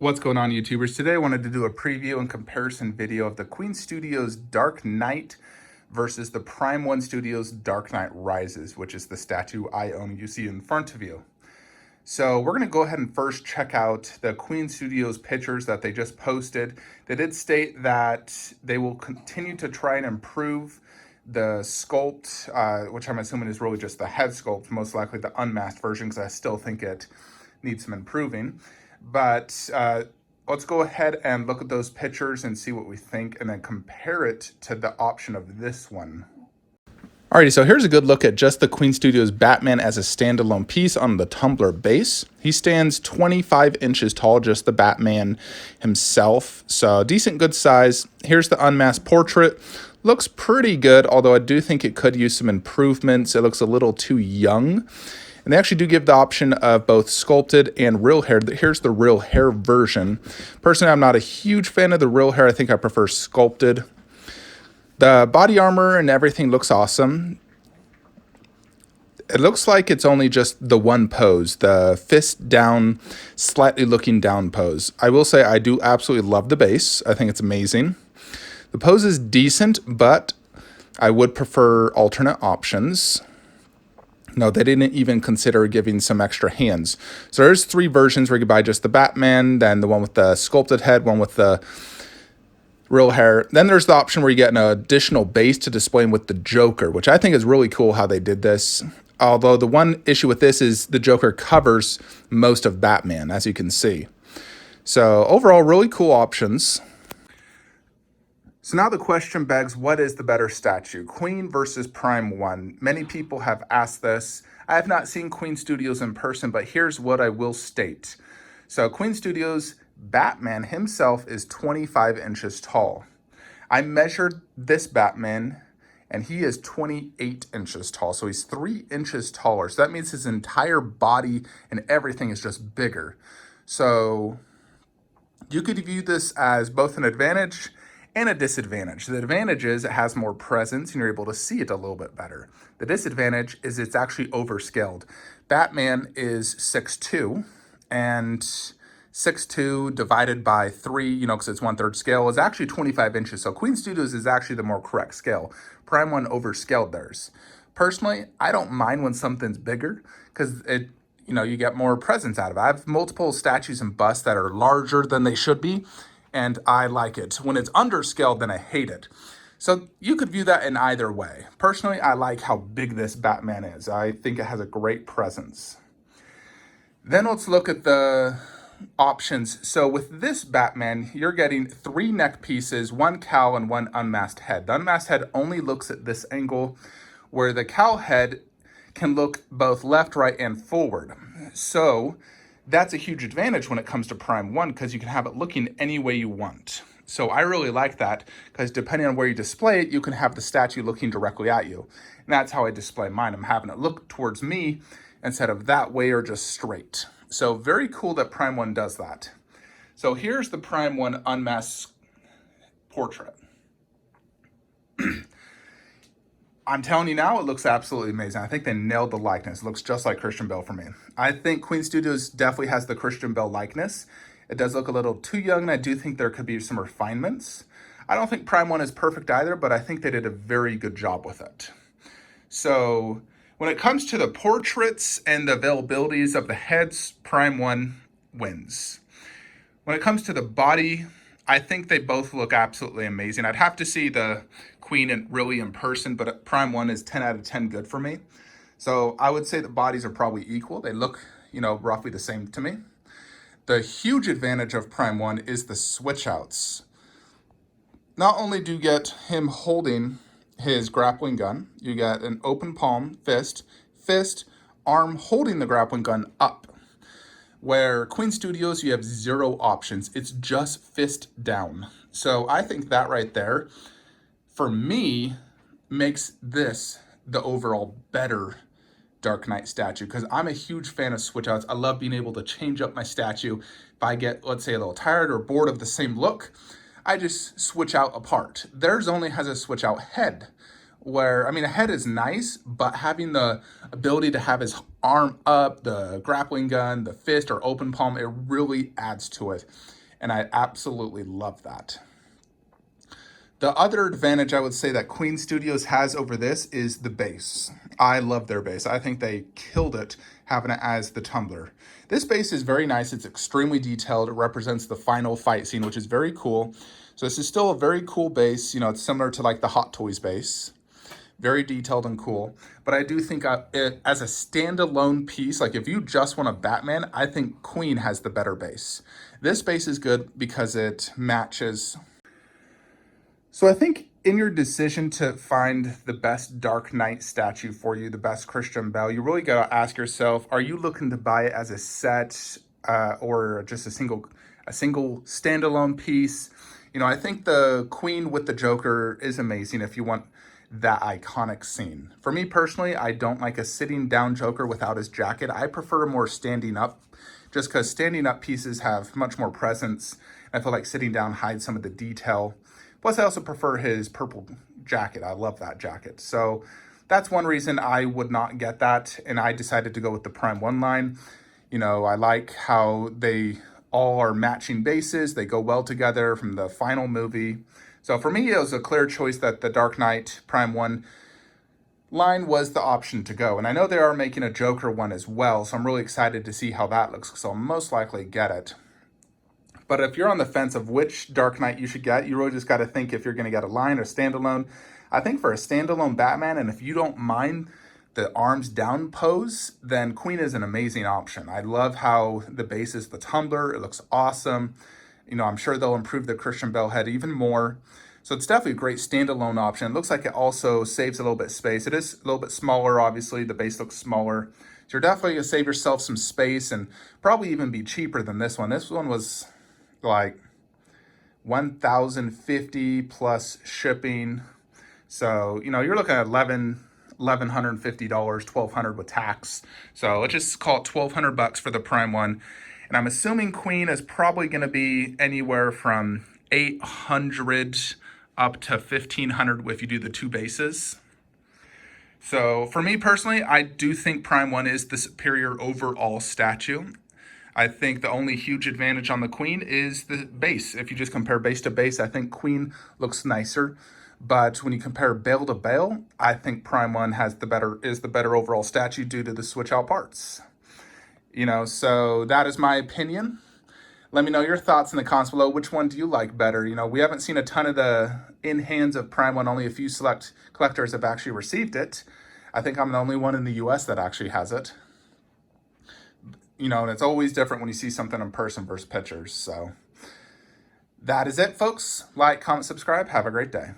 What's going on, YouTubers? Today I wanted to do a preview and comparison video of the Queen Studios Dark Knight versus the Prime One Studios Dark Knight Rises, which is the statue I own you see in front of you. So we're going to go ahead and first check out the Queen Studios pictures that they just posted. They did state that they will continue to try and improve the sculpt, which I'm assuming is really just the head sculpt, most likely the unmasked version, because I still think it needs some improving. But let's go ahead and look at those pictures and see what we think, and then compare it to the option of this one. Alrighty, so here's a good look at just the Queen Studios Batman as a standalone piece on the tumbler base. He stands 25 inches tall, just the Batman himself, so decent good size. Here's the Unmasked Portrait. Looks pretty good, although I do think it could use some improvements. It looks a little too young. And they actually do give the option of both sculpted and real hair. Here's the real hair version. Personally, I'm not a huge fan of the real hair. I think I prefer sculpted. The body armor and everything looks awesome. It looks like it's only just the one pose, the fist down, slightly looking down pose. I will say I do absolutely love the base. I think it's amazing. The pose is decent, but I would prefer alternate options. No, they didn't even consider giving some extra hands. So there's three versions where you can buy just the Batman, then the one with the sculpted head, one with the real hair. Then there's the option where you get an additional base to display with the Joker, which I think is really cool how they did this. Although the one issue with this is the Joker covers most of Batman, as you can see. So overall, really cool options. So now the question begs, what is the better statue, Queen versus Prime One? Many people have asked this. I have not seen Queen Studios in person, but here's what I will state. So Queen Studios Batman himself is 25 inches tall. I measured this Batman and he is 28 inches tall. So he's 3 inches taller. So that means his entire body and everything is just bigger. So you could view this as both an advantage and a disadvantage. The advantage is it has more presence and you're able to see it a little bit better. The disadvantage is it's actually overscaled. Batman is 6'2", and 6'2" divided by 3, because it's 1/3 scale, is actually 25 inches. So Queen Studios is actually the more correct scale. Prime One overscaled theirs. Personally, I don't mind when something's bigger because you get more presence out of it. I have multiple statues and busts that are larger than they should be, and I like it. When it's underscaled, then I hate it. So you could view that in either way. Personally, I like how big this Batman is. I think it has a great presence. Then let's look at the options. So with this Batman, you're getting 3 neck pieces, 1 cowl, and 1 unmasked head. The unmasked head only looks at this angle, where the cowl head can look both left, right, and forward. So that's a huge advantage when it comes to Prime One, because you can have it looking any way you want. So I really like that, because depending on where you display it, you can have the statue looking directly at you. And that's how I display mine. I'm having it look towards me instead of that way or just straight. So very cool that Prime One does that. So here's the Prime One Unmasked Portrait. I'm telling you now, it looks absolutely amazing. I think they nailed the likeness. It looks just like Christian Bale for me. I think Queen Studios definitely has the Christian Bale likeness. It does look a little too young, and I do think there could be some refinements. I don't think Prime One is perfect either, but I think they did a very good job with it. So when it comes to the portraits and the availabilities of the heads, Prime One wins. When it comes to the body, I think they both look absolutely amazing. I'd have to see the Queen really in person, but Prime One is 10 out of 10 good for me. So I would say the bodies are probably equal. They look, roughly the same to me. The huge advantage of Prime One is the switch outs. Not only do you get him holding his grappling gun, you get an open palm, fist, arm holding the grappling gun up. Where Queen Studios, you have 0 options. It's just fist down. So I think that right there, for me, makes this the overall better Dark Knight statue, because I'm a huge fan of switch outs. I love being able to change up my statue. If I get, let's say, a little tired or bored of the same look, I just switch out a part. Theirs only has a switch out head, where, a head is nice, but having the ability to have his arm up, the grappling gun, the fist or open palm, it really adds to it. And I absolutely love that. The other advantage I would say that Queen Studios has over this is the base. I love their base. I think they killed it having it as the tumbler. This base is very nice. It's extremely detailed. It represents the final fight scene, which is very cool. So this is still a very cool base. You know, it's similar to like the Hot Toys base. Very detailed and cool. But I do think it as a standalone piece, like if you just want a Batman, I think Queen has the better base. This base is good because it matches. So I think in your decision to find the best Dark Knight statue for you, the best Christian Bale, you really got to ask yourself, are you looking to buy it as a set or just a single standalone piece? You know, I think the Queen with the Joker is amazing if you want that iconic scene. For me personally, I don't like a sitting down Joker without his jacket. I prefer a more standing up, just because standing up pieces have much more presence. I feel like sitting down hides some of the detail. Plus, I also prefer his purple jacket. I love that jacket. So that's one reason I would not get that. And I decided to go with the Prime 1 line. You know, I like how they all are matching bases. They go well together from the final movie. So for me, it was a clear choice that the Dark Knight Prime 1 line was the option to go. And I know they are making a Joker one as well. So I'm really excited to see how that looks. So I'll most likely get it. But if you're on the fence of which Dark Knight you should get, you really just got to think if you're going to get a line or standalone. I think for a standalone Batman, and if you don't mind the arms down pose, then Queen is an amazing option. I love how the base is the tumbler. It looks awesome. You know, I'm sure they'll improve the Christian Bale head even more. So it's definitely a great standalone option. It looks like it also saves a little bit of space. It is a little bit smaller, obviously. The base looks smaller. So you're definitely going to save yourself some space and probably even be cheaper than this one. This one was like $1,050 plus shipping. So, you know, you're looking at $1,150, $1,200 with tax. So let's just call it $1,200 for the Prime 1. And I'm assuming Queen is probably going to be anywhere from $800 up to $1,500 if you do the two bases. So for me personally, I do think Prime 1 is the superior overall statue. I think the only huge advantage on the Queen is the base. If you just compare base to base, I think Queen looks nicer. But when you compare Bale to Bale, I think Prime 1 is the better overall statue due to the switch out parts. You know, so that is my opinion. Let me know your thoughts in the comments below. Which one do you like better? You know, we haven't seen a ton of the in hands of Prime 1. Only a few select collectors have actually received it. I think I'm the only one in the US that actually has it. You know, and it's always different when you see something in person versus pictures. So that is it, folks. Like, comment, subscribe. Have a great day.